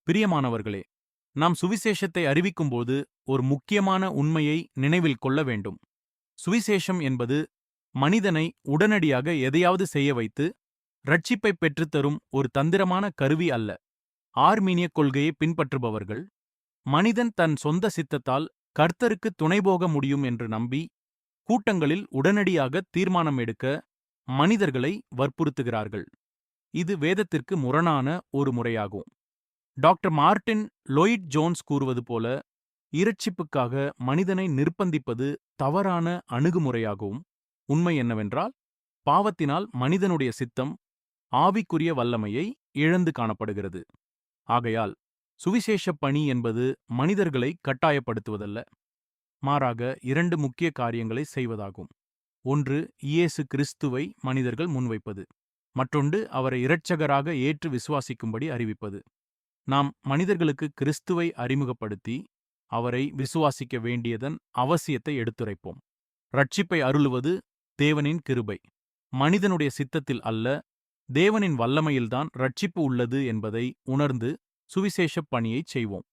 பிரியமானவர்களே, நாம் சுவிசேஷத்தை அறிவிக்கும்போது ஒரு முக்கியமான உண்மையை நினைவில் கொள்ள வேண்டும். சுவிசேஷம் என்பது மனிதனை உடனடியாக எதையாவது செய்ய வைத்து ரட்சிப்பை பெற்றுத்தரும் ஒரு தந்திரமான கருவி அல்ல. ஆர்மீனிய கொள்கையை பின்பற்றுபவர்கள் மனிதன் தன் சொந்த சித்தத்தால் கர்த்தருக்கு துணைபோக முடியும் என்று நம்பி கூட்டங்களில் உடனடியாக தீர்மானம் எடுக்க மனிதர்களை வற்புறுத்துகிறார்கள். இது வேதத்திற்கு முரணான ஒரு முறையாகும். டாக்டர் மார்ட்டின் லொயிட் ஜோன்ஸ் கூறுவது போல, இரட்சிப்புக்காக மனிதனை நிர்பந்திப்பது தவறான அணுகுமுறையாகவும், உண்மை என்னவென்றால், பாவத்தினால் மனிதனுடைய சித்தம் ஆவிக்குரிய வல்லமையை இழந்து காணப்படுகிறது. ஆகையால் சுவிசேஷப் பணி என்பது மனிதர்களை கட்டாயப்படுத்துவதல்ல, மாறாக இரண்டு முக்கிய காரியங்களை செய்வதாகும். ஒன்று, இயேசு கிறிஸ்துவை மனிதர்கள் முன்வைப்பது. மற்றொன்று, அவரை இரட்சகராக ஏற்று விசுவாசிக்கும்படி அறிவிப்பது. நாம் மனிதர்களுக்கு கிறிஸ்துவை அறிமுகப்படுத்தி அவரை விசுவாசிக்க வேண்டியதன் அவசியத்தை எடுத்துரைப்போம். ரட்சிப்பை அருளுவது தேவனின் கிருபை, மனிதனுடைய சித்தத்தில் அல்ல. தேவனின் வல்லமையில்தான் ரட்சிப்பு உள்ளது என்பதை உணர்ந்து சுவிசேஷப் பணியைச் செய்வோம்.